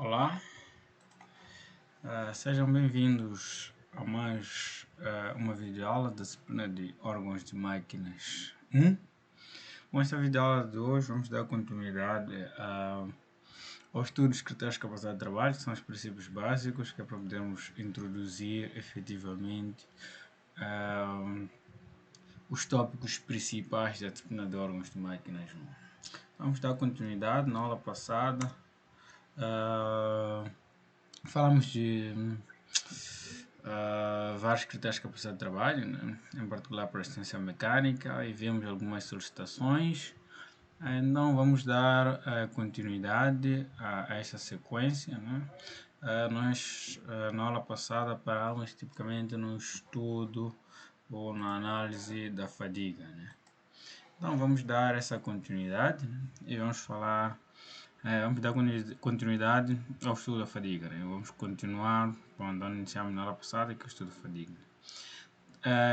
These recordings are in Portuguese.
Olá, sejam bem-vindos a mais uma videoaula da disciplina de órgãos de máquinas 1. Com esta videoaula de hoje vamos dar continuidade aos estudos de critérios de capacidade de trabalho, que são os princípios básicos, que é para podermos introduzir efetivamente os tópicos principais da disciplina de órgãos de máquinas 1. Vamos dar continuidade. Na aula passada falamos de vários critérios de capacidade de trabalho, né? Em particular para a extensão mecânica, e vimos algumas solicitações. Então vamos dar continuidade a essa sequência, né? Nós na aula passada paramos tipicamente no estudo ou na análise da fadiga, né? Então vamos dar essa continuidade, né? E vamos falar vamos dar continuidade ao estudo da fadiga, né? Vamos continuar onde iniciamos na aula passada, que é o estudo da fadiga.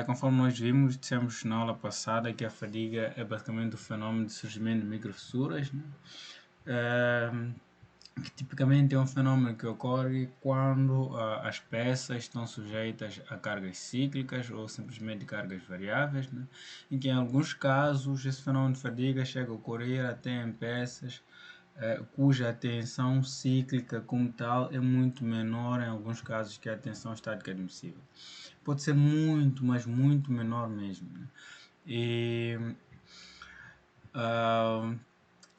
Conforme nós vimos, dissemos na aula passada que a fadiga é basicamente o fenômeno de surgimento de microfissuras, né? Que tipicamente é um fenômeno que ocorre quando as peças estão sujeitas a cargas cíclicas ou simplesmente cargas variáveis, né? Em que em alguns casos esse fenômeno de fadiga chega a ocorrer até em peças cuja tensão cíclica como tal é muito menor em alguns casos que a tensão estática admissível. Pode ser muito, mas muito menor mesmo, né? E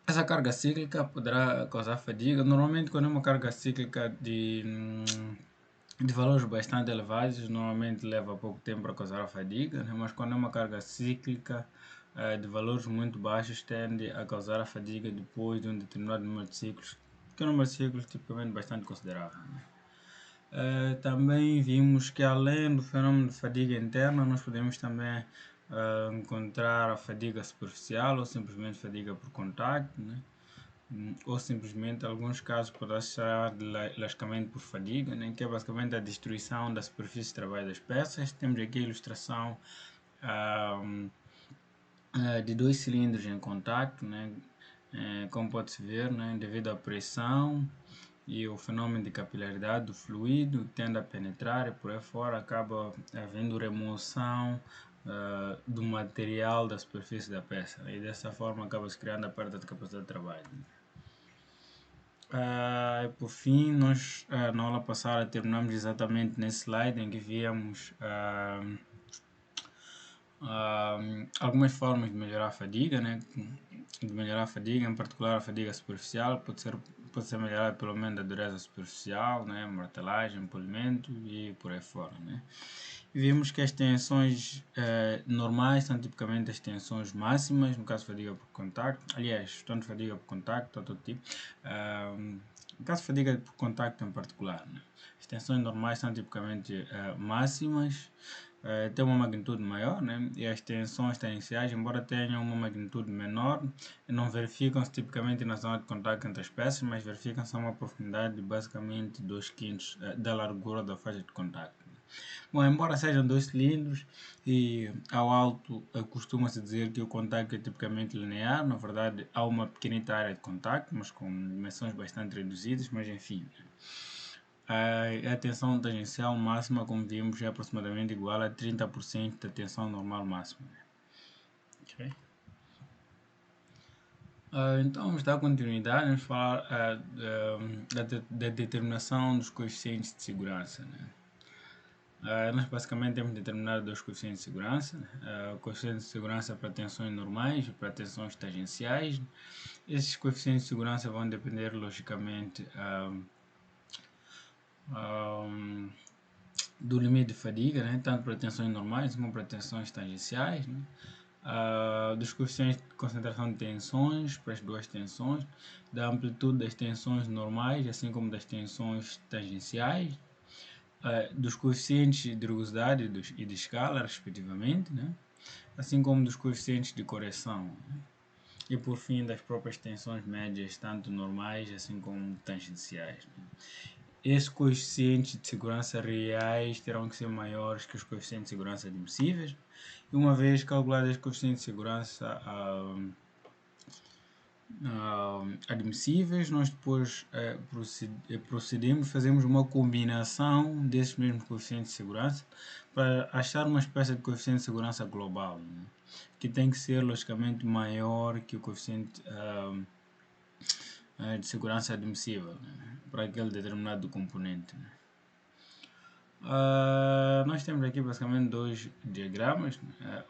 essa carga cíclica poderá causar fadiga. Normalmente, quando é uma carga cíclica de valores bastante elevados, normalmente leva pouco tempo para causar a fadiga, né? Mas quando é uma carga cíclica de valores muito baixos, tende a causar a fadiga depois de um determinado número de ciclos, que é um número de ciclos tipicamente bastante considerável, né? Também vimos que além do fenômeno de fadiga interna, nós podemos também encontrar a fadiga superficial ou simplesmente fadiga por contacto, né? Ou simplesmente, em alguns casos, pode ser de lascamento por fadiga, né? Que é basicamente a destruição da superfície de trabalho das peças. Temos aqui a ilustração de dois cilindros em contacto, né? Como pode-se ver, né? Devido à pressão e o fenômeno de capilaridade do fluido tende a penetrar e por aí fora acaba havendo remoção do material da superfície da peça, e dessa forma acaba-se criando a perda de capacidade de trabalho. Por fim, nós na aula passada terminamos exatamente nesse slide em que víamos algumas formas de melhorar a fadiga, né? De melhorar a fadiga, em particular a fadiga superficial, pode ser melhorada pelo menos a dureza superficial, né? Martelagem, polimento e por aí fora, né? E vimos que as tensões normais são tipicamente as tensões máximas, no caso de fadiga por contacto, aliás, tanto fadiga por contacto, todo tipo, no caso de fadiga por contacto em particular, né? As tensões normais são tipicamente máximas, têm uma magnitude maior, né? E as tensões tangenciais, embora tenham uma magnitude menor, não verificam-se tipicamente na zona de contacto entre as peças, mas verificam-se a uma profundidade de basicamente 2/5 da largura da faixa de contacto. Bom, embora sejam dois cilindros e ao alto costuma-se dizer que o contacto é tipicamente linear, na verdade há uma pequenita área de contacto, mas com dimensões bastante reduzidas, mas enfim. A tensão tangencial máxima, como vimos, é aproximadamente igual a 30% da tensão normal máxima. Okay. Então vamos dar continuidade, vamos falar da determinação dos coeficientes de segurança, né? Nós basicamente temos determinado dois coeficientes de segurança, o coeficiente de segurança para tensões normais e para tensões tangenciais. Esses coeficientes de segurança vão depender logicamente do limite de fadiga, né? Tanto para tensões normais como para tensões tangenciais, né? Dos coeficientes de concentração de tensões para as duas tensões, da amplitude das tensões normais, assim como das tensões tangenciais, dos coeficientes de rugosidade e de escala, respectivamente, né? Assim como dos coeficientes de correção, né? E por fim das próprias tensões médias, tanto normais assim como tangenciais, né? Esses coeficientes de segurança reais terão que ser maiores que os coeficientes de segurança admissíveis, e uma vez calculados os coeficientes de segurança admissíveis, nós depois procedemos, fazemos uma combinação desses mesmos coeficientes de segurança para achar uma espécie de coeficiente de segurança global, né? Que tem que ser logicamente maior que o coeficiente de segurança admissível, né? Para aquele determinado componente, né? Nós temos aqui basicamente dois diagramas, né?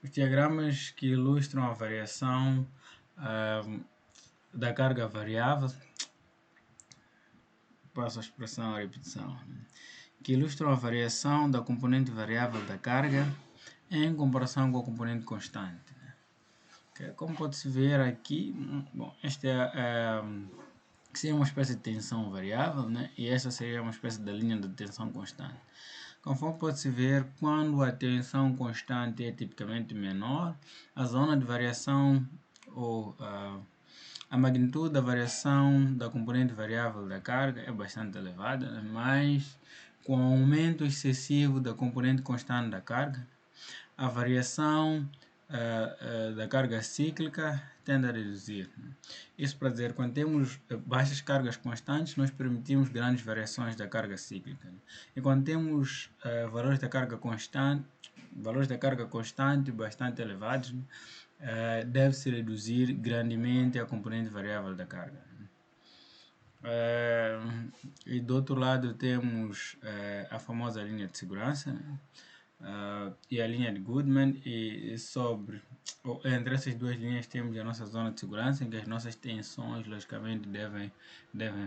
Os diagramas que ilustram a variação da carga variável, passo a expressão a repetição, né? Que ilustram a variação da componente variável da carga em comparação com a componente constante, né? Okay. Como pode-se ver aqui, bom, esta seria uma espécie de tensão variável, né? E esta seria uma espécie de linha de tensão constante. Conforme pode-se ver, quando a tensão constante é tipicamente menor, a zona de variação ou a magnitude da variação da componente variável da carga é bastante elevada, né? Mas com o aumento excessivo da componente constante da carga, a variação da carga cíclica tende a reduzir, né? Isso para dizer, quando temos baixas cargas constantes, nós permitimos grandes variações da carga cíclica, né? E quando temos valores da carga constante bastante elevados, né? Deve-se reduzir grandemente a componente variável da carga. E do outro lado temos a famosa linha de segurança, né? E a linha de Goodman, e entre essas duas linhas temos a nossa zona de segurança, em que as nossas tensões logicamente devem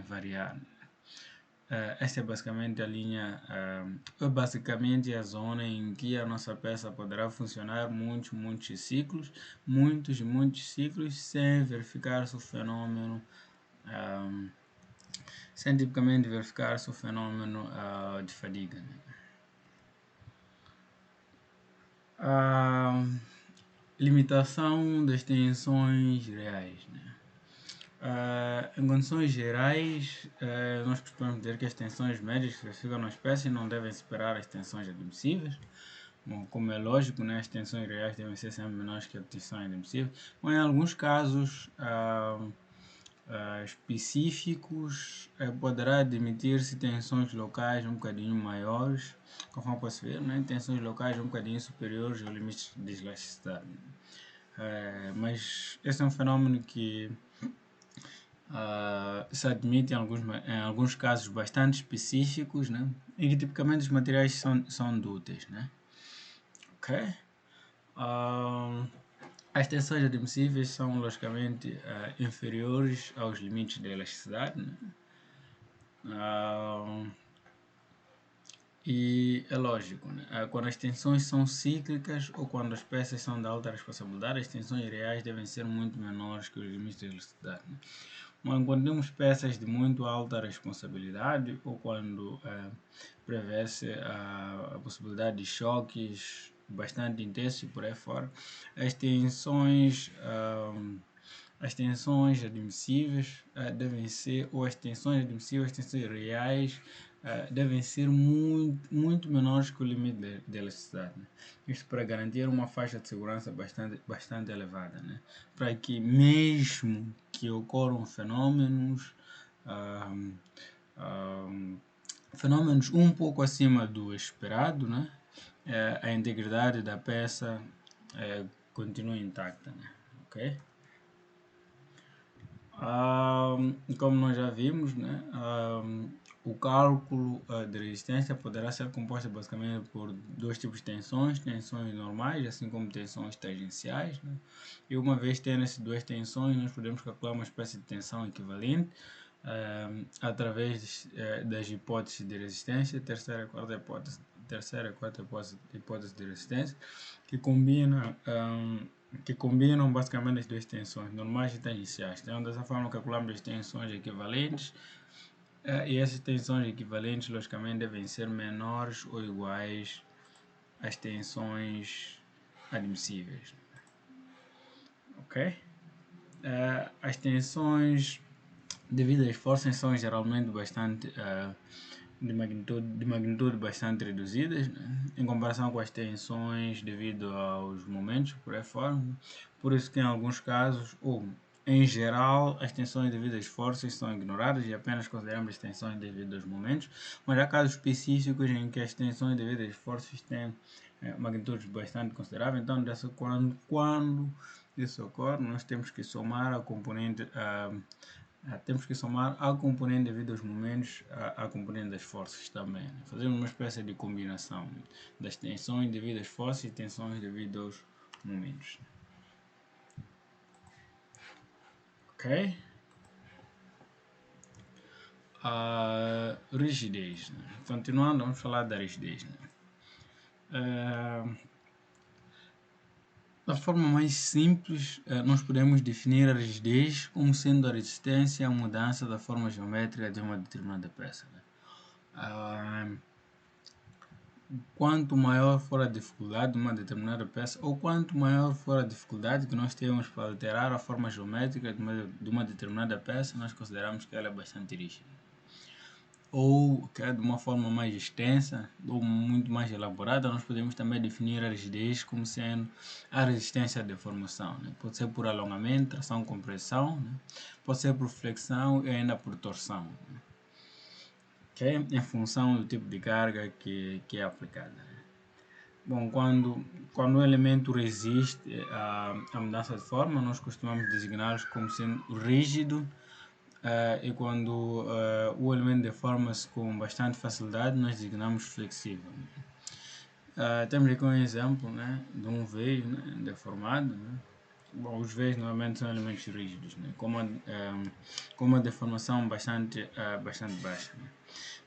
variar. Esta é basicamente a linha, basicamente a zona em que a nossa peça poderá funcionar muitos ciclos, muitos ciclos, sem verificar-se o fenômeno, sem tipicamente verificar-se o fenômeno de fadiga, né? Limitação das tensões reais, né? Em condições gerais, nós costumamos dizer que as tensões médias que verificam na espécie não devem superar as tensões admissíveis. Bom, como é lógico, né, as tensões reais devem ser sempre menores que a tensão admissível, mas em alguns casos específicos poderá admitir-se tensões locais um bocadinho maiores, conforme pode-se ver, né, tensões locais um bocadinho superiores aos limites de elasticidade. Mas esse é um fenômeno que se admite em alguns casos bastante específicos, né? E que tipicamente os materiais são dúteis, né? Ok? As tensões admissíveis são logicamente inferiores aos limites da elasticidade, né? E é lógico, né? Quando as tensões são cíclicas ou quando as peças são de alta responsabilidade, as tensões reais devem ser muito menores que os limites da elasticidade, né? Mas quando temos peças de muito alta responsabilidade ou quando prevê-se a possibilidade de choques bastante intensos e por aí fora, as tensões admissíveis devem ser, ou as tensões admissíveis, as tensões reais, devem ser muito menores que o limite de elasticidade, né? Isto para garantir uma faixa de segurança bastante elevada, né? Para que mesmo que ocorram fenômenos um pouco acima do esperado, né? A integridade da peça continua intacta, né? Ok? Como nós já vimos, né, o cálculo de resistência poderá ser composto basicamente por dois tipos de tensões normais, assim como tensões tangenciais, né? E uma vez tendo essas duas tensões, nós podemos calcular uma espécie de tensão equivalente através das hipóteses de resistência, terceira e quarta hipótese de resistência, que combinam basicamente as duas tensões normais e tangenciais. Então, dessa forma, calculamos as tensões equivalentes e essas tensões equivalentes, logicamente, devem ser menores ou iguais às tensões admissíveis. Ok? As tensões devido às forças são geralmente bastante de magnitude bastante reduzidas, né, em comparação com as tensões devido aos momentos, por aí fora. Por isso que em alguns casos, ou em geral, as tensões devido às forças são ignoradas e apenas consideramos as tensões devido aos momentos, mas há casos específicos em que as tensões devido às forças têm magnitudes bastante consideráveis. Então, quando isso ocorre, nós temos que somar a componente devido aos momentos à componente das forças também. Fazemos uma espécie de combinação das tensões devido às forças e tensões devido aos momentos. Ok? A rigidez. Né? Continuando, vamos falar da rigidez. Né? Da forma mais simples, nós podemos definir a rigidez como sendo a resistência à mudança da forma geométrica de uma determinada peça. Né? Quanto maior for a dificuldade de uma determinada peça, ou quanto maior for a dificuldade que nós temos para alterar a forma geométrica de uma determinada peça, nós consideramos que ela é bastante rígida. Ou que é de uma forma mais extensa ou muito mais elaborada, nós podemos também definir a rigidez como sendo a resistência à deformação. Né? Pode ser por alongamento, tração, compressão, né? Pode ser por flexão e ainda por torção. Né? Okay? Em função do tipo de carga que é aplicada. Né? Bom, quando o elemento resiste à mudança de forma, nós costumamos designá-los como sendo rígido. E quando o elemento deforma-se com bastante facilidade, nós designamos flexível. Temos aqui um exemplo, né, de um veio, né, deformado. Né? Bom, os veios normalmente são elementos rígidos, né, com uma deformação bastante baixa. Né?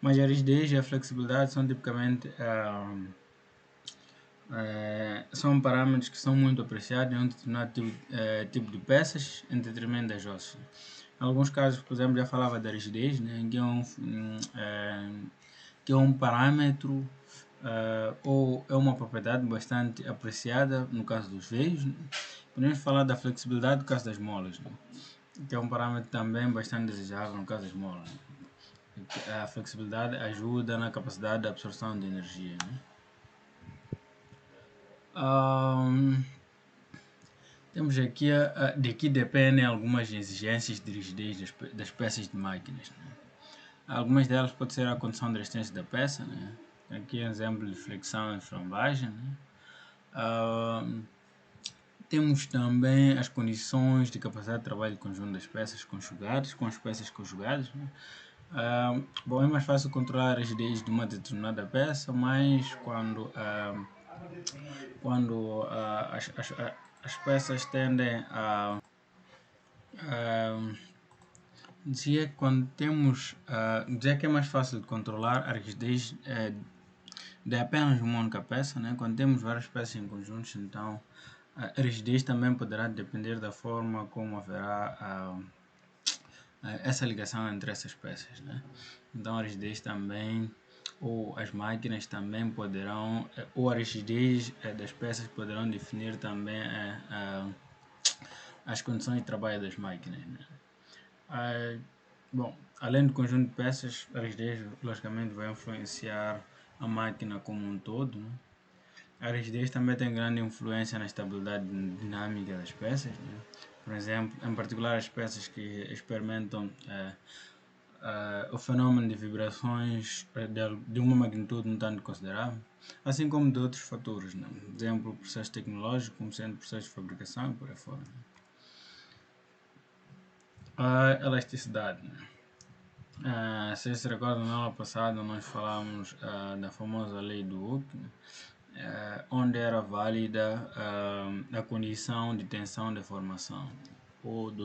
Mas a rigidez e a flexibilidade são tipicamente são parâmetros que são muito apreciados em um determinado tipo de peças em detrimento das ossos. Em alguns casos, por exemplo, já falava da rigidez, né, que é um parâmetro ou é uma propriedade bastante apreciada no caso dos veios. Né. Podemos falar da flexibilidade no caso das molas, né, que é um parâmetro também bastante desejável no caso das molas. Né. A flexibilidade ajuda na capacidade de absorção de energia. Né. Temos aqui, daqui dependem algumas exigências de rigidez das peças de máquinas. Né? Algumas delas podem ser a condição de resistência da peça, né? Aqui é um exemplo de flexão e flambagem. Né? Temos também as condições de capacidade de trabalho conjunto das peças conjugadas, com as peças conjugadas. Né? Bom, é mais fácil controlar a rigidez de uma determinada peça, mas quando as peças tendem a dizer que quando temos dizer que é mais fácil de controlar a rigidez de apenas uma única peça, né? Quando temos várias peças em conjuntos, então a rigidez também poderá depender da forma como haverá essa ligação entre essas peças, né? Então a rigidez também, ou as máquinas também poderão, ou a rigidez das peças poderão definir também as condições de trabalho das máquinas, né? Bom, além do conjunto de peças, a rigidez logicamente vai influenciar a máquina como um todo, né? A rigidez também tem grande influência na estabilidade dinâmica das peças, né? Por exemplo, em particular as peças que experimentam o fenômeno de vibrações de uma magnitude um tanto considerável, assim como de outros fatores, né? Por exemplo, o processo tecnológico, como sendo processo de fabricação e por aí fora. Né? A elasticidade. Né? Se se recorda, na aula passada nós falamos da famosa lei do Hooke, né? Onde era válida a condição de tensão de deformação. Ou de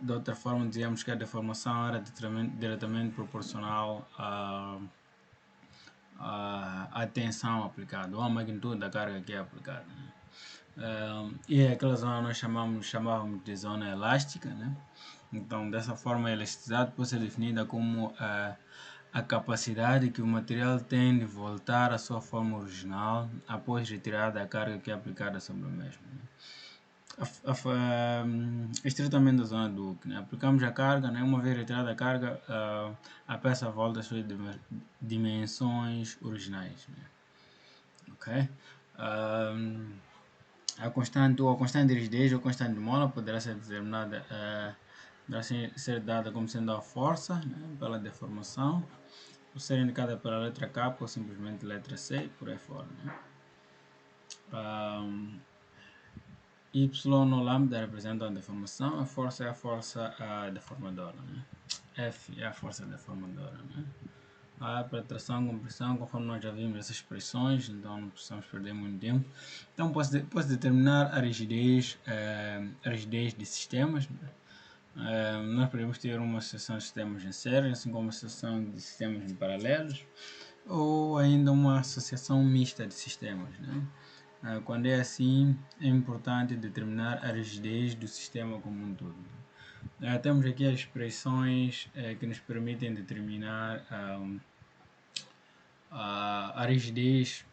outra forma, dizíamos que a deformação era diretamente proporcional à tensão aplicada, ou à magnitude da carga que é aplicada. Né? E aquela zona nós chamávamos de zona elástica. Né? Então, dessa forma, a elasticidade pode ser definida como a capacidade que o material tem de voltar à sua forma original após retirada a carga que é aplicada sobre o mesmo. Né? estritamente da zona do hook, né? Aplicamos a carga, né? Uma vez retirada a carga, a peça volta às suas dimensões originais, né? Ok? Um, a constante de rigidez ou constante de mola poderá ser determinada, poderá ser dada como sendo a força, né? Pela deformação, ou ser indicada pela letra K ou simplesmente letra C, por aí fora, né? Y no lambda representa a deformação, a força é a força deformadora, né? F é a força deformadora, né? A para tração, compressão, conforme nós já vimos essas expressões, então não precisamos perder muito tempo. Então posso determinar a rigidez de sistemas, né? Nós podemos ter uma associação de sistemas em série, assim como uma associação de sistemas em paralelos, ou ainda uma associação mista de sistemas, né? Quando é assim, é importante determinar a rigidez do sistema como um todo. Temos aqui as expressões que nos permitem determinar a rigidez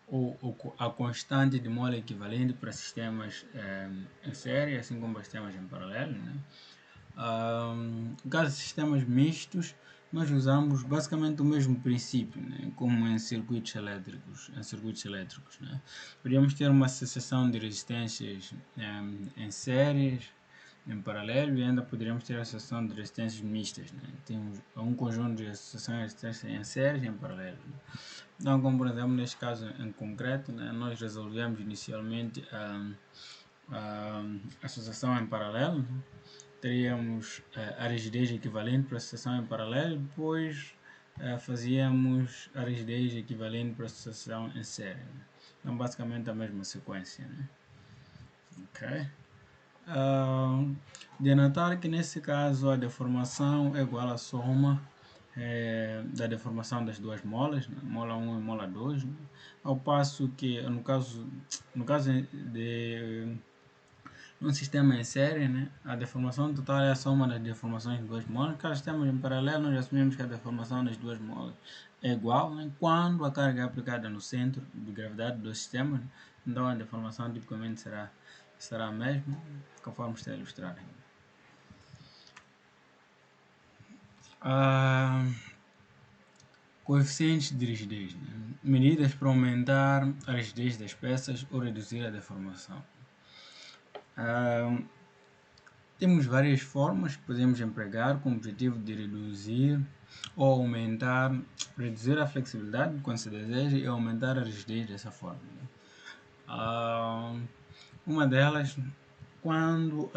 ou a constante de mole equivalente para sistemas em série, assim como para sistemas em paralelo, né? No caso de sistemas mistos, nós usamos basicamente o mesmo princípio, né? Como em circuitos elétricos, né? Podríamos ter uma associação de resistências em séries, em paralelo, e ainda poderíamos ter a associação de resistências mistas, né? Temos um conjunto de associações de resistências em séries e em paralelo, né? Então, como por exemplo, neste caso em concreto, né, nós resolvemos inicialmente a associação em paralelo, né? Teríamos a rigidez equivalente para a associação em paralelo, depois fazíamos a rigidez equivalente para a associação em série, né? Então, basicamente a mesma sequência, né? Ok? De notar que nesse caso a deformação é igual à soma da deformação das duas molas, né? Mola 1 e mola 2, né? Ao passo que no caso de um sistema em série, né? A deformação total é a soma das deformações de duas molas. Caso estejamos em paralelo, nós assumimos que a deformação das duas molas é igual, né? Quando a carga é aplicada no centro de gravidade do sistema, né? Então a deformação tipicamente será a mesma, conforme está ilustrado. Coeficientes de rigidez, né? Medidas para aumentar a rigidez das peças ou reduzir a deformação. Temos várias formas que podemos empregar com o objetivo de reduzir ou reduzir a flexibilidade quando se deseja e aumentar a rigidez dessa forma, né? Uma delas, quando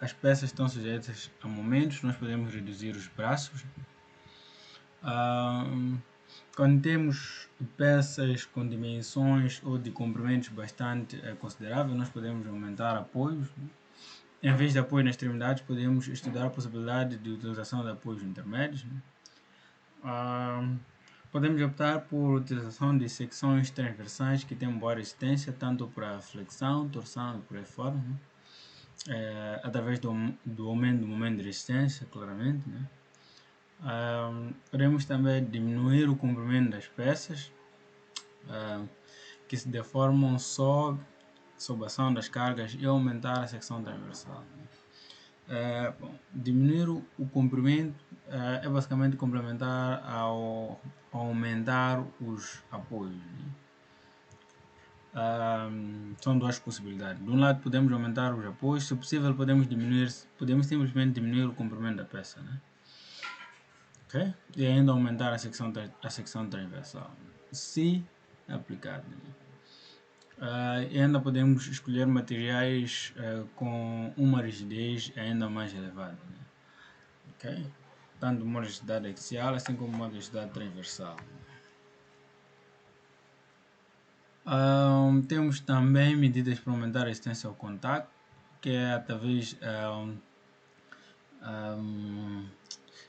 as peças estão sujeitas a momentos, nós podemos reduzir os braços. Quando temos peças com dimensões ou de comprimentos bastante consideráveis, nós podemos aumentar apoios, né? Em vez de apoio nas extremidades, podemos estudar a possibilidade de utilização de apoios intermédios, né? Podemos optar por utilização de secções transversais que têm boa resistência, tanto para flexão, torção e por aí fora, né? Através do aumento do momento de resistência, claramente, né? Podemos também diminuir o comprimento das peças que se deformam sob a ação das cargas e aumentar a secção transversal, né? Diminuir o comprimento é basicamente complementar ao aumentar os apoios, né? São duas possibilidades. De um lado podemos aumentar os apoios, se possível podemos simplesmente diminuir o comprimento da peça, né? Ok? E ainda aumentar a secção transversal, se aplicado, né? E ainda podemos escolher materiais com uma rigidez ainda mais elevada, né? Ok? Tanto uma rigidez axial assim como uma rigidez transversal. Temos também medidas para aumentar a resistência ao contato, que é através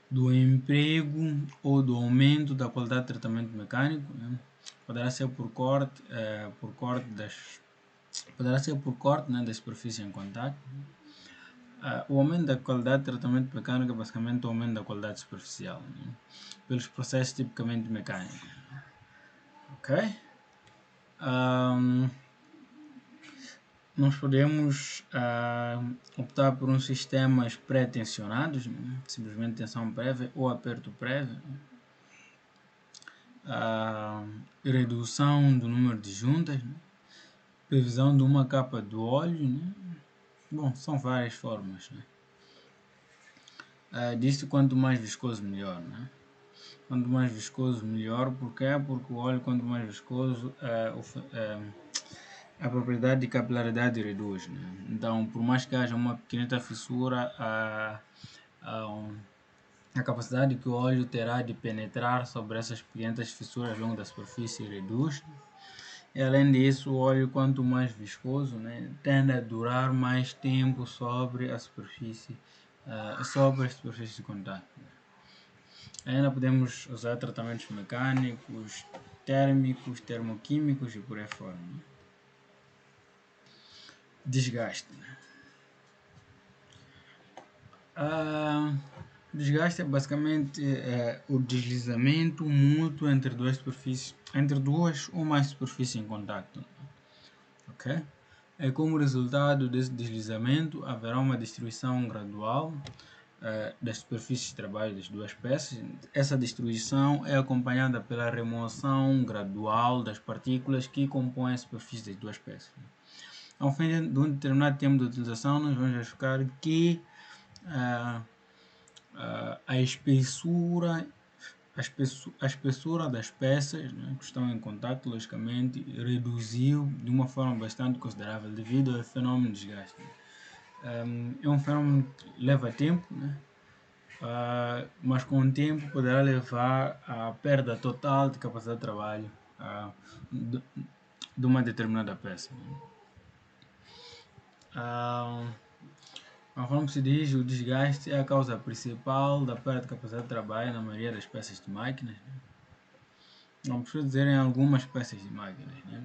do emprego ou do aumento da qualidade de tratamento mecânico, né? Poderá ser por corte, né, da superfície em contato. O aumento da qualidade de tratamento mecânico é basicamente o aumento da qualidade superficial, né? Pelos processos tipicamente mecânicos. Ok? nós podemos optar por uns sistemas pré-tensionados, né? Simplesmente tensão prévia ou aperto prévio, né? Redução do número de juntas, né? Previsão de uma capa de óleo, né? Bom, são várias formas, né? Disso, quanto mais viscoso melhor, né? Quanto mais viscoso melhor, porquê? Porque o óleo, quanto mais viscoso, a propriedade de capilaridade reduz, né? Então, por mais que haja uma pequena fissura, a capacidade que o óleo terá de penetrar sobre essas pequenas fissuras ao longo da superfície reduz. E além disso, o óleo, quanto mais viscoso, né, tende a durar mais tempo sobre a superfície, de contato. Ainda podemos usar tratamentos mecânicos, térmicos, termoquímicos e por aí fora, né? Desgaste. Desgaste é basicamente o deslizamento mútuo entre duas ou mais superfícies em contato. Ok? Como resultado desse deslizamento, haverá uma destruição gradual das superfícies de trabalho das duas peças. Essa destruição é acompanhada pela remoção gradual das partículas que compõem a superfície das duas peças. Ao fim de um determinado tempo de utilização, nós vamos verificar que a espessura das peças, né, que estão em contato, logicamente, reduziu de uma forma bastante considerável devido ao fenômeno de desgaste. É um fenômeno que leva tempo, né? Mas com o tempo poderá levar à perda total de capacidade de trabalho de uma determinada peça, né? Conforme se diz, o desgaste é a causa principal da perda de capacidade de trabalho na maioria das peças de máquinas, né? Não preciso dizer em algumas peças de máquinas, né?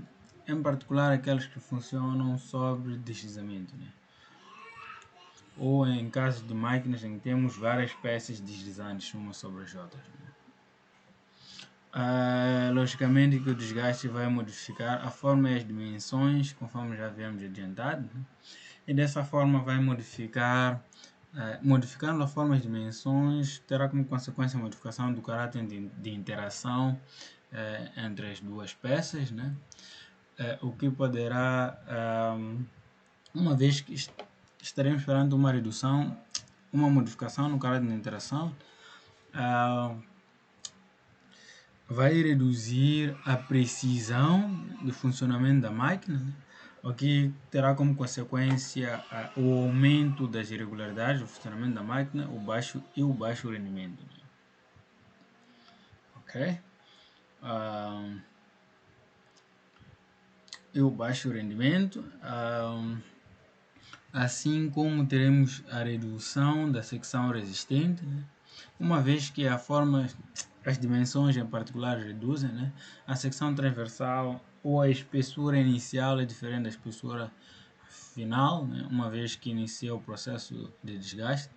Em particular aquelas que funcionam sobre deslizamento, né? Ou em casos de máquinas em que temos várias peças deslizantes umas sobre as outras, né? Logicamente que o desgaste vai modificar a forma e as dimensões, conforme já havíamos adiantado, né? E dessa forma vai modificando a forma e as dimensões, terá como consequência a modificação do caráter de interação entre as duas peças, né? O que poderá, uma vez que estaremos esperando uma redução, uma modificação no caráter de interação, vai reduzir a precisão do funcionamento da máquina, né? O que terá como consequência o aumento das irregularidades do funcionamento da máquina, o baixo rendimento, né? Ok? E o baixo rendimento, assim como teremos a redução da secção resistente, né? Uma vez que as dimensões em particular reduzem, né? A secção transversal ou a espessura inicial é diferente da espessura final, né? Uma vez que inicia o processo de desgaste,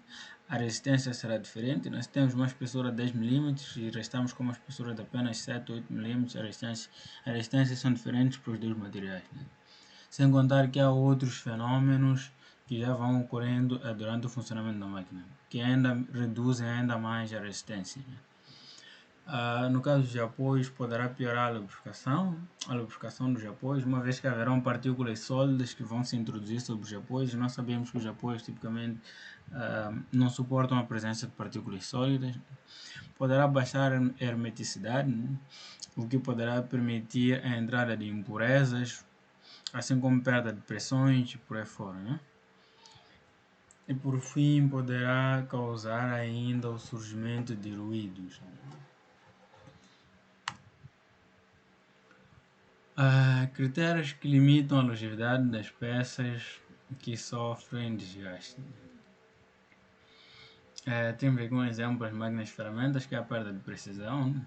a resistência será diferente. Nós temos uma espessura de 10 mm e restamos com uma espessura de apenas 7 ou 8 mm. As resistências são diferentes para os dois materiais, né? Sem contar que há outros fenômenos que já vão ocorrendo durante o funcionamento da máquina, que ainda reduzem ainda mais a resistência, né? No caso dos apoios, poderá piorar a lubrificação dos apoios, uma vez que haverão partículas sólidas que vão se introduzir sobre os apoios. Nós sabemos que os apoios tipicamente não suportam a presença de partículas sólidas. Poderá baixar a hermeticidade, né? O que poderá permitir a entrada de impurezas, assim como perda de pressões e por aí fora, né? E por fim poderá causar ainda o surgimento de ruídos, né? Critérios que limitam a longevidade das peças que sofrem desgaste. Temos aqui um exemplo das máquinas de ferramentas, que é a perda de precisão, né?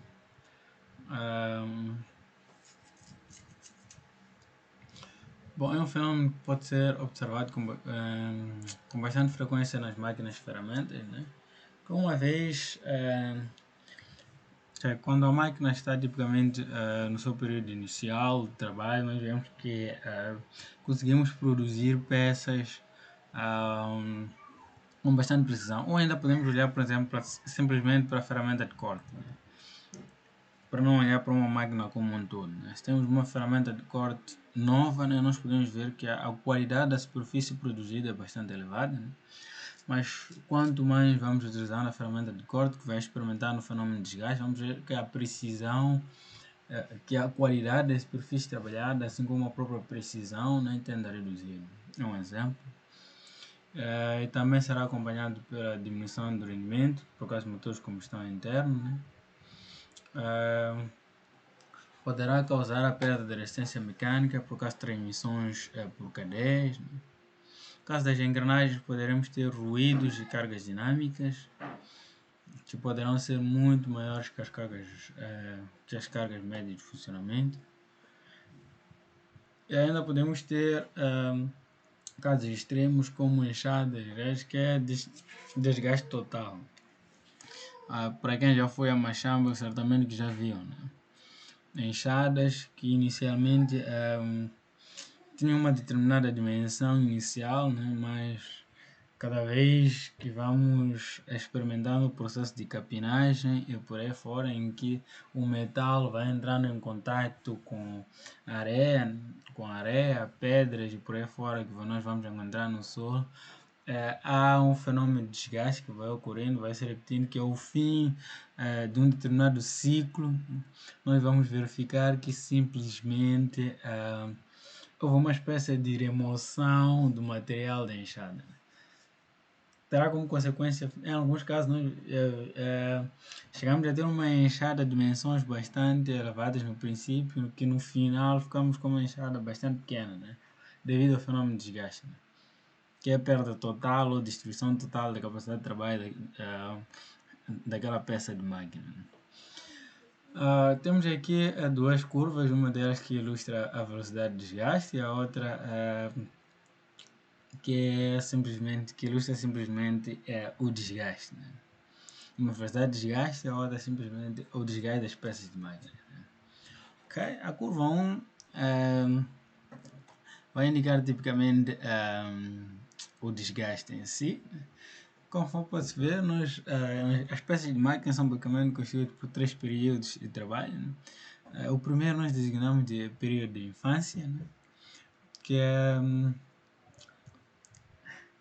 Bom, é um fenômeno que pode ser observado com bastante frequência nas máquinas de ferramentas, né? Que uma vez Quando a máquina está tipicamente no seu período inicial de trabalho, nós vemos que conseguimos produzir peças ah, com bastante precisão. Ou ainda podemos olhar, por exemplo, simplesmente para a ferramenta de corte, né? Para não olhar para uma máquina como um todo, né? Se temos uma ferramenta de corte nova, né, nós podemos ver que a qualidade da superfície produzida é bastante elevada, né? Mas quanto mais vamos utilizando a ferramenta de corte, que vai experimentar no fenômeno de desgaste, vamos ver que a precisão, que a qualidade da superfície trabalhada, assim como a própria precisão, né, tende a reduzir. É um exemplo. E também será acompanhado pela diminuição do rendimento, por causa de motores de combustão interna, né? Poderá causar a perda de resistência mecânica por causa de transmissões por cadeias, né? No caso das engrenagens, poderemos ter ruídos e cargas dinâmicas que poderão ser muito maiores que as cargas médias de funcionamento. E ainda podemos ter casos extremos como enxadas, que é desgaste total. Para quem já foi a Machamba, certamente que já viu, né? Enxadas que inicialmente tinham uma determinada dimensão inicial, né? Mas cada vez que vamos experimentando o processo de capinagem e por aí fora, em que o metal vai entrando em contato com areia, pedras e por aí fora que nós vamos encontrar no solo, há um fenômeno de desgaste que vai ocorrendo, vai se repetindo, que é o fim de um determinado ciclo. Nós vamos verificar que simplesmente houve uma espécie de remoção do material da enxada. Terá como consequência, em alguns casos, nós chegamos a ter uma enxada de dimensões bastante elevadas no princípio, que no final ficamos com uma enxada bastante pequena, né? Devido ao fenômeno de desgaste, né? Que é a perda total ou destruição total da capacidade de trabalho daquela peça de máquina. Temos aqui duas curvas, uma delas que ilustra a velocidade de desgaste e a outra que ilustra simplesmente o desgaste, né? Uma velocidade de desgaste e a outra simplesmente o desgaste das peças de máquina, né? Okay? A curva 1 vai indicar tipicamente o desgaste em si. Conforme pode-se ver, as peças de máquina são basicamente constituídas por 3 períodos de trabalho, né? O primeiro nós designamos de período de infância, né?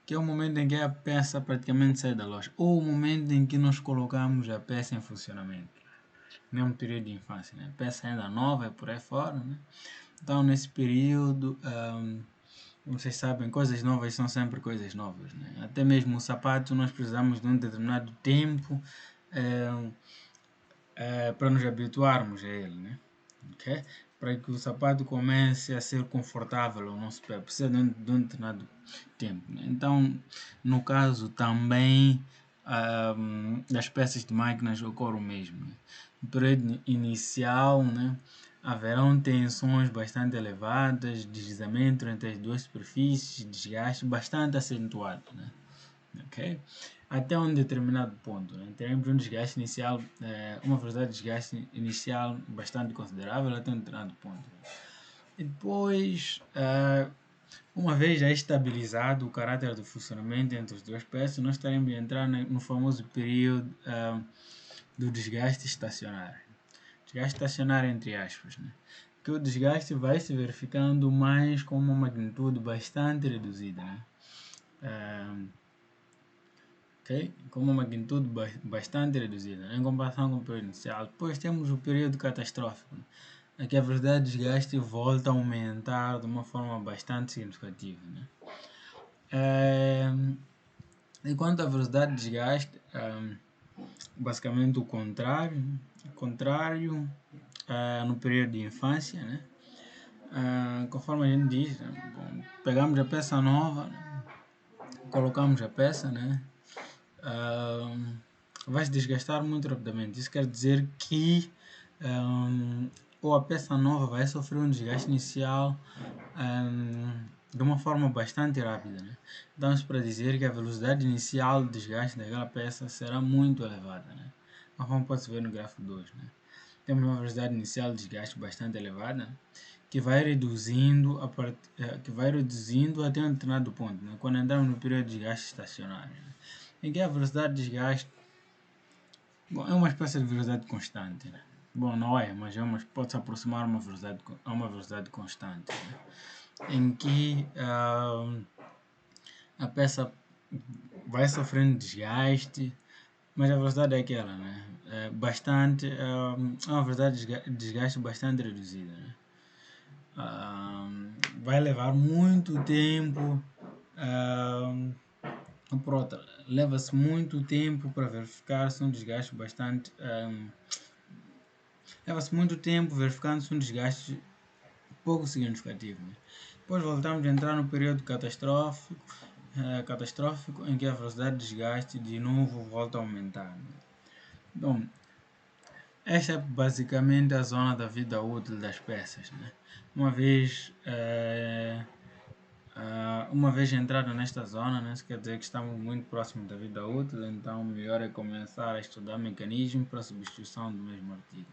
que é o momento em que a peça praticamente sai da loja, ou o momento em que nós colocamos a peça em funcionamento. Mesmo período de infância, né? A peça ainda nova é por aí fora, né? Então, nesse período, como vocês sabem, coisas novas são sempre coisas novas, né? Até mesmo o sapato, nós precisamos de um determinado tempo para nos habituarmos a ele, né? Okay? Para que o sapato comece a ser confortável ao nosso pé, precisa de um determinado tempo, né? Então, no caso também das peças de máquinas ocorre o mesmo, né? No período inicial, né, haverão tensões bastante elevadas, deslizamento entre as duas superfícies, desgaste bastante acentuado, né? Okay? Até um determinado ponto, né? Teremos um desgaste inicial, uma velocidade de desgaste inicial bastante considerável até um determinado ponto. E depois, uma vez já estabilizado o caráter do funcionamento entre as duas peças, nós estaremos a entrar no famoso período do desgaste estacionário. Desgaste estacionário entre aspas, né? Que o desgaste vai se verificando mais com uma magnitude bastante reduzida, né? Okay? Com uma magnitude bastante reduzida, né? Em comparação com o período inicial. Depois temos o período catastrófico, né? Em que a velocidade de desgaste volta a aumentar de uma forma bastante significativa, né? Enquanto a velocidade de desgaste, basicamente o contrário, né? O contrário no período de infância, né? Conforme a gente diz, né? Bom, pegamos a peça nova, né? Colocamos a peça, né? Vai se desgastar muito rapidamente. Isso quer dizer que ou a peça nova vai sofrer um desgaste inicial de uma forma bastante rápida, né? Então, isso para dizer que a velocidade inicial de desgaste daquela peça será muito elevada, né? conforme pode-se ver no gráfico 2, né? Temos uma velocidade inicial de desgaste bastante elevada, que vai reduzindo, que vai reduzindo até um determinado ponto, né? Quando entramos no período de desgaste estacionário, né? Em que a velocidade de desgaste, bom, é uma espécie de velocidade constante, né? Bom, não é, mas pode-se aproximar a uma velocidade constante, né? Em que a peça vai sofrendo desgaste, mas a velocidade é aquela, né? É uma velocidade de desgaste bastante reduzida, né? Vai levar muito tempo, pronto, leva-se muito tempo para verificar se um desgaste bastante, leva-se muito tempo verificando-se um desgaste pouco significativo, né? Depois voltamos a entrar no período catastrófico em que a velocidade de desgaste de novo volta a aumentar, né? Bom, esta é basicamente a zona da vida útil das peças, né? Uma vez entrado nesta zona, né, isso quer dizer que estamos muito próximos da vida útil, então melhor é começar a estudar mecanismos para a substituição do mesmo artigo.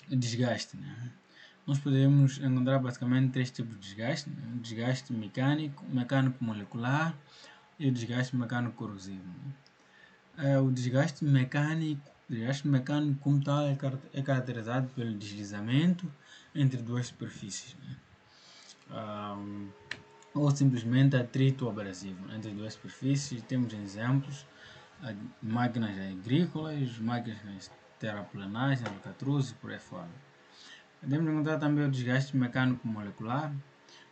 Desgaste, né? Nós podemos encontrar basicamente três tipos de desgaste, né? O desgaste mecânico, mecânico molecular e o desgaste mecânico corrosivo, né? O desgaste mecânico como tal é caracterizado pelo deslizamento entre duas superfícies, né? Ou simplesmente atrito abrasivo entre duas superfícies. Temos exemplos de máquinas agrícolas, máquinas terraplanas, alcatruzes e por aí fora. Podemos encontrar também o desgaste mecânico molecular. O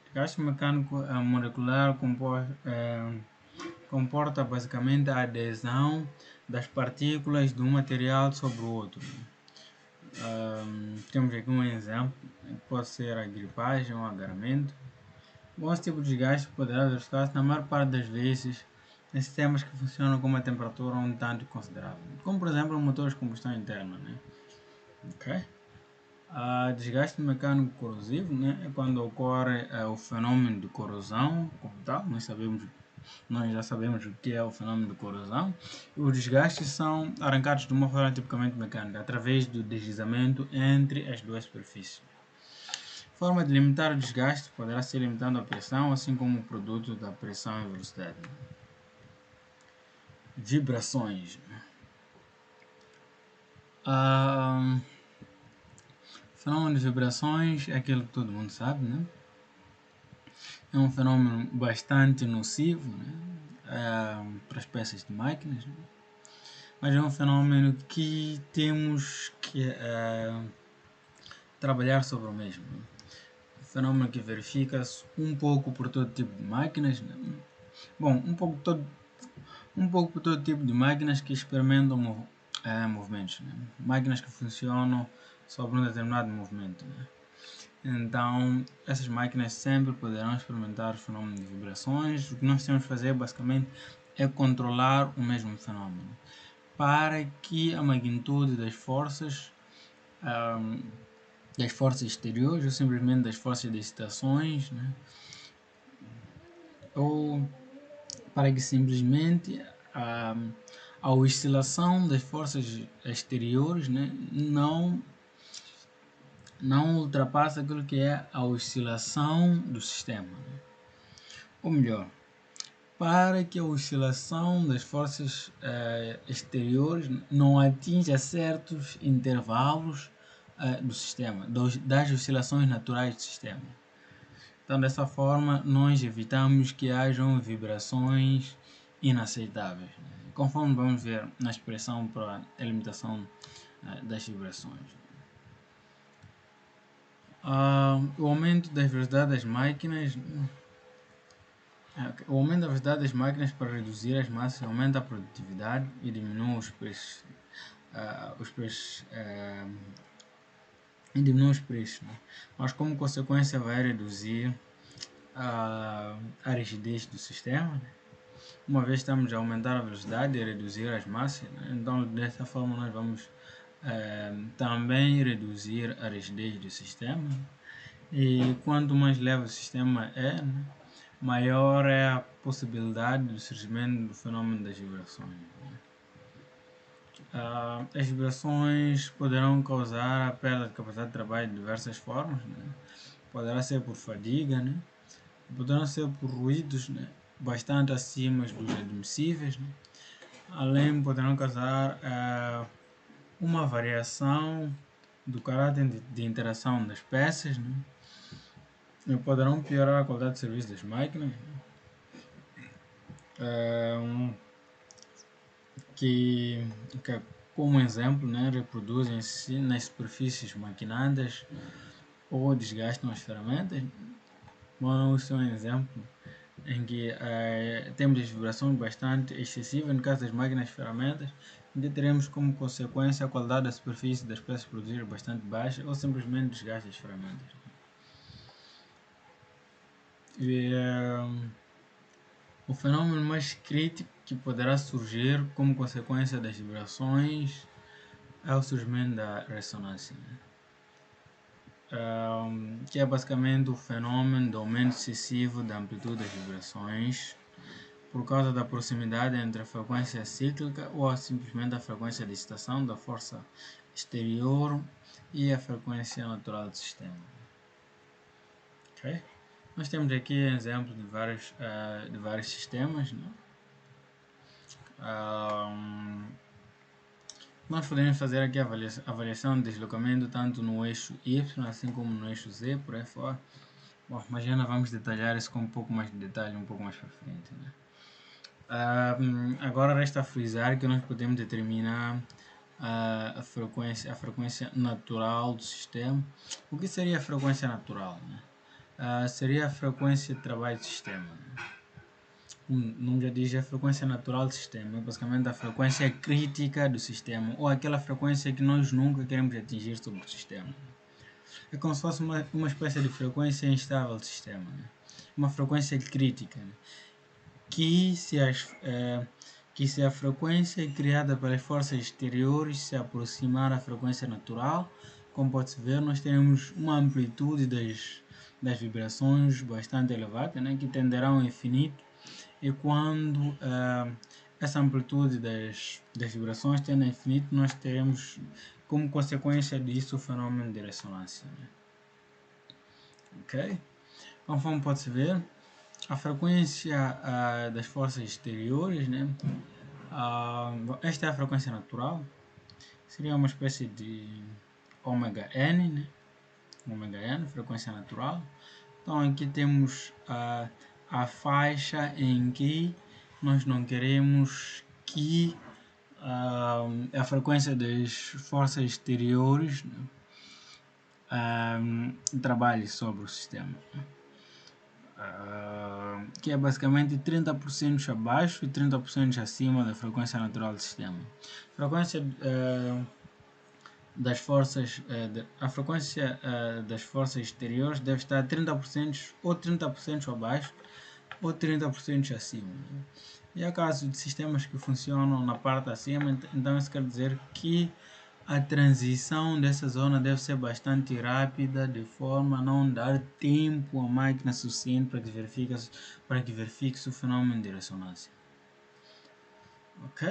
desgaste mecânico molecular comporta basicamente a adesão das partículas de um material sobre o outro. Temos aqui um exemplo, pode ser a gripagem ou agarramento. Bom, esse tipo de desgaste poderá verificar-se na maior parte das vezes em sistemas que funcionam com uma temperatura um tanto considerável, como por exemplo motores de combustão interna, né? Okay? Desgaste mecânico corrosivo, né, é quando ocorre o fenômeno de corrosão, como tal. Nós já sabemos o que é o fenômeno de corrosão. Os desgastes são arrancados de uma forma tipicamente mecânica, através do deslizamento entre as duas superfícies. Forma de limitar o desgaste poderá ser limitando a pressão, assim como o produto da pressão e velocidade. Vibrações. O fenômeno de vibrações é aquilo que todo mundo sabe, né? É um fenômeno bastante nocivo, né? Para as peças de máquinas, né? Mas é um fenômeno que temos que trabalhar sobre o mesmo, né? Fenômeno que verifica-se um pouco por todo tipo de máquinas, né? Bom, um pouco por todo tipo de máquinas que experimentam movimentos, né? Máquinas que funcionam sobre um determinado movimento, né? Então, essas máquinas sempre poderão experimentar o fenômeno de vibrações. O que nós temos que fazer basicamente é controlar o mesmo fenômeno para que a magnitude das forças exteriores ou simplesmente das forças de excitações, né? Ou para que simplesmente a oscilação das forças exteriores, né, não ultrapassa aquilo que é a oscilação do sistema, né? Ou melhor, para que a oscilação das forças exteriores não atinja certos intervalos do sistema, das oscilações naturais do sistema. Então, dessa forma, nós evitamos que hajam vibrações inaceitáveis, né? Conforme vamos ver na expressão para a limitação das vibrações. O aumento da velocidade das máquinas. O aumento da velocidade das máquinas para reduzir as massas aumenta a produtividade e diminui os preços. Né? Mas como consequência vai reduzir a rigidez do sistema, né? Uma vez estamos a aumentar a velocidade e reduzir as massas, né? Então dessa forma nós vamos também reduzir a rigidez do sistema. E quanto mais leve o sistema é, né, maior é a possibilidade do surgimento do fenômeno das vibrações. As vibrações poderão causar a perda de capacidade de trabalho de diversas formas, né? Poderá ser por fadiga, né? Poderão ser por ruídos, né? Bastante acima dos admissíveis, né? Além, poderão causar uma variação do caráter de interação das peças, né? E poderão piorar a qualidade de serviço das máquinas, que como exemplo, né, reproduzem-se nas superfícies maquinadas ou desgastam as ferramentas. Vamos ter um exemplo em que temos as vibrações bastante excessivas no caso das máquinas e ferramentas, em que teremos como consequência a qualidade da superfície das peças produzidas bastante baixa ou simplesmente desgaste das ferramentas. O fenômeno mais crítico que poderá surgir como consequência das vibrações é o surgimento da ressonância, né? Que é basicamente o fenômeno do aumento excessivo da amplitude das vibrações por causa da proximidade entre a frequência cíclica ou simplesmente a frequência de excitação da força exterior e a frequência natural do sistema. Okay? Nós temos aqui exemplos de vários sistemas, né? Nós podemos fazer aqui a avaliação de deslocamento tanto no eixo Y assim como no eixo Z, por aí fora. Bom, mas já vamos detalhar isso com um pouco mais de detalhe um pouco mais para frente, né? Agora resta frisar que nós podemos determinar a frequência natural do sistema. O que seria a frequência natural, né? Seria a frequência de trabalho do sistema, né? O nome já diz a frequência natural do sistema, é basicamente a frequência crítica do sistema, ou aquela frequência que nós nunca queremos atingir sobre o sistema. É como se fosse uma espécie de frequência instável do sistema, né? Uma frequência crítica, né? que se a frequência criada pelas forças exteriores se aproximar da frequência natural, como pode-se ver, nós teremos uma amplitude das vibrações bastante elevada, né? Que tenderá ao infinito. E quando essa amplitude das vibrações tende a infinito, nós teremos como consequência disso o fenômeno de ressonância, né? Ok? Conforme pode-se ver, a frequência das forças exteriores, né? Esta é a frequência natural, seria uma espécie de ômega n, né? Ômega n, frequência natural. Então aqui temos a faixa em que nós não queremos que a frequência das forças exteriores, né, trabalhe sobre o sistema, que é basicamente 30% abaixo e 30% acima da frequência natural do sistema. Frequência das forças, a frequência das forças exteriores deve estar 30% ou 30% abaixo ou 30% acima. E há casos de sistemas que funcionam na parte acima, então isso quer dizer que a transição dessa zona deve ser bastante rápida, de forma a não dar tempo à máquina suficiente para que verifique o fenômeno de ressonância. Ok?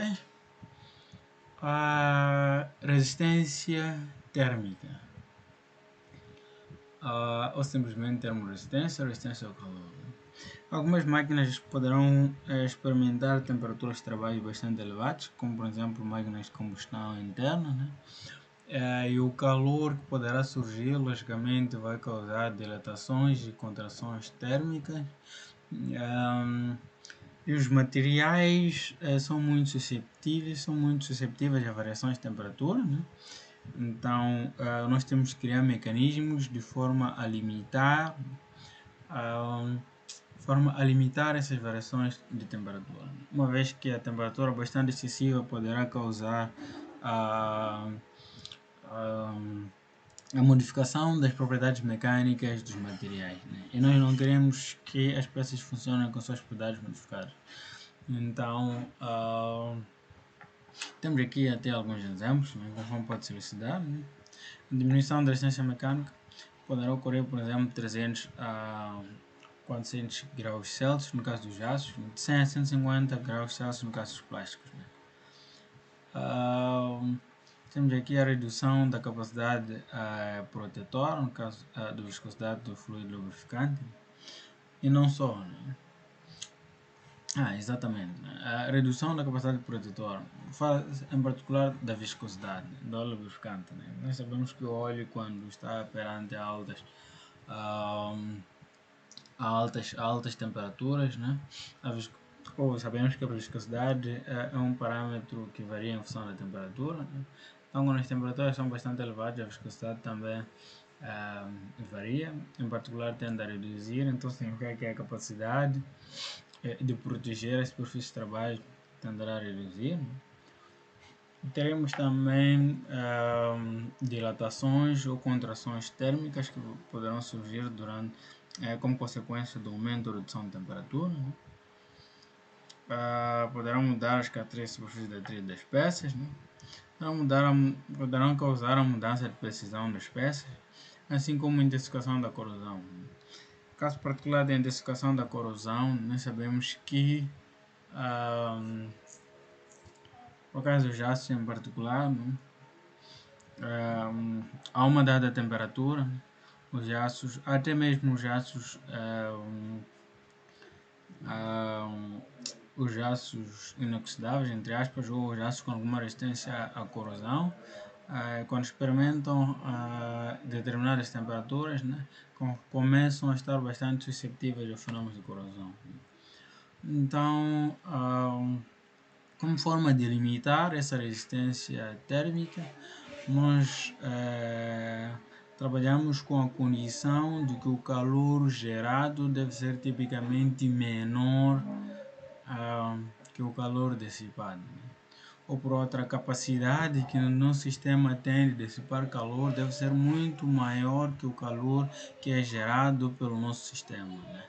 A resistência térmica, ou simplesmente termorresistência, resistência ao calor. Algumas máquinas poderão experimentar temperaturas de trabalho bastante elevadas, como por exemplo máquinas de combustão interna, né? E o calor que poderá surgir, logicamente, vai causar dilatações e contrações térmicas. E os materiais são muito susceptíveis a variações de temperatura, né? Então, nós temos que criar mecanismos de forma a limitar essas variações de temperatura, uma vez que a temperatura bastante excessiva poderá causar a modificação das propriedades mecânicas dos materiais, né? E nós não queremos que as peças funcionem com suas propriedades modificadas. Então, temos aqui até alguns exemplos, né, conforme pode ser elucidado, né? A diminuição da resistência mecânica poderá ocorrer, por exemplo, 300 400 graus Celsius no caso dos aços, de 100 a 150 graus Celsius no caso dos plásticos, né? Temos aqui a redução da capacidade protetora, no caso da viscosidade do fluido lubrificante, e não só, né? Exatamente, né? A redução da capacidade protetora, fala em particular da viscosidade, né, do óleo lubrificante, né? Nós sabemos que o óleo, quando está perante a altas temperaturas, né? Sabemos que a viscosidade é um parâmetro que varia em função da temperatura, né? Então, quando as temperaturas são bastante elevadas, a viscosidade também varia, em particular tende a reduzir, então significa que a capacidade de proteger as superfícies de trabalho tenderá a reduzir. Teremos também dilatações ou contrações térmicas que poderão surgir como consequência do aumento ou redução de temperatura, né? Poderão mudar as características superfície de atrito das peças, né? Poderão causar a mudança de precisão das peças, assim como a intensificação da corrosão. No caso particular da intensificação da corrosão, nós sabemos que no caso dos aços em particular, né? A uma dada temperatura, os aços, até mesmo os aços inoxidáveis, entre aspas, ou os aços com alguma resistência à corrosão, quando experimentam determinadas temperaturas, né, começam a estar bastante suscetíveis a fenômenos de corrosão. Então, como forma de limitar essa resistência térmica, nós trabalhamos com a condição de que o calor gerado deve ser tipicamente menor que o calor dissipado. Ou por outra, a capacidade que o nosso sistema tem de dissipar calor deve ser muito maior que o calor que é gerado pelo nosso sistema, né?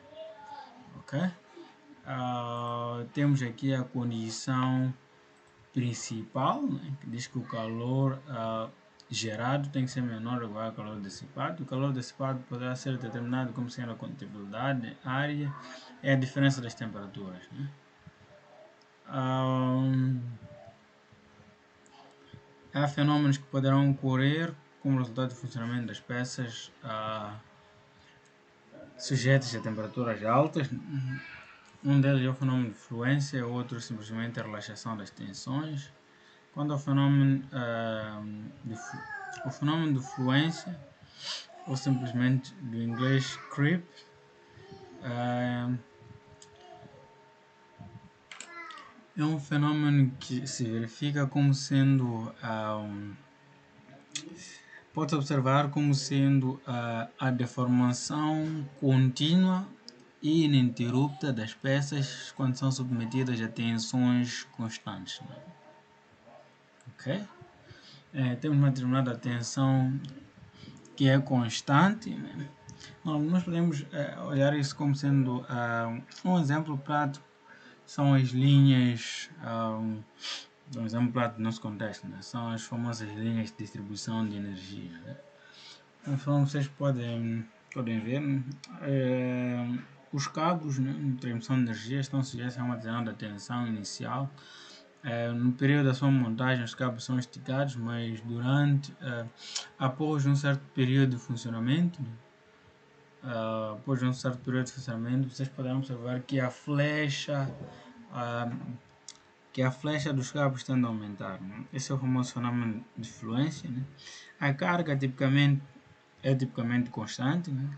Ok? Temos aqui a condição principal, né, que diz que o calor gerado tem que ser menor ou igual ao calor dissipado. O calor dissipado poderá ser determinado como sendo a condutibilidade área e a diferença das temperaturas, né? Há fenômenos que poderão ocorrer como resultado do funcionamento das peças sujeitas a temperaturas altas. Um deles é o fenômeno de fluência, outro simplesmente a relaxação das tensões. Quando o fenômeno de fluência, ou simplesmente do inglês creep, é um fenômeno que se verifica como sendo pode-se observar como sendo a deformação contínua e ininterrupta das peças quando são submetidas a tensões constantes, né? Ok? Temos uma determinada tensão que é constante, né? Nós podemos olhar isso como sendo um exemplo prático, são as linhas, um exemplo prático do nosso contexto, né? São as famosas linhas de distribuição de energia, né? Então vocês podem ver, os cabos, né, de transmissão de energia estão sujeitos a uma determinada tensão inicial. No período da sua montagem os cabos são esticados, mas após um certo período de funcionamento, vocês poderão observar que a flecha dos cabos tende a aumentar, né? Esse é o famoso fenômeno de fluência, né? A carga é tipicamente constante, né?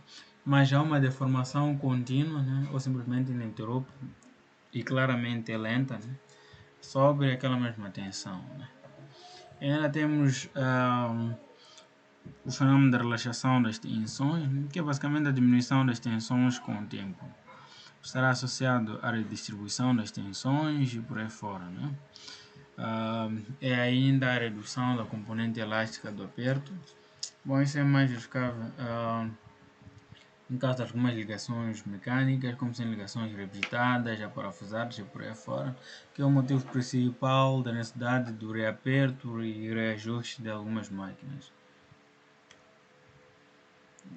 Mas há uma deformação contínua, né? Ou simplesmente ininterrupta e claramente lenta, né? Sobre aquela mesma tensão, né? E ainda temos o fenômeno da relaxação das tensões, né? Que é basicamente a diminuição das tensões com o tempo. Estará associado à redistribuição das tensões e por aí fora, né? É ainda a redução da componente elástica do aperto. Bom, isso é mais verificável em caso de algumas ligações mecânicas, como sendo ligações revisitadas, aparafusadas e por aí fora, que é o motivo principal da necessidade do reaperto e reajuste de algumas máquinas.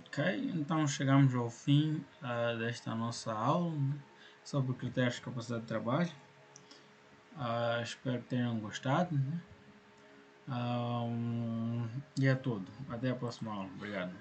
Ok, então chegamos ao fim desta nossa aula, né, sobre critérios de capacidade de trabalho. Espero que tenham gostado, né? E é tudo. Até a próxima aula. Obrigado.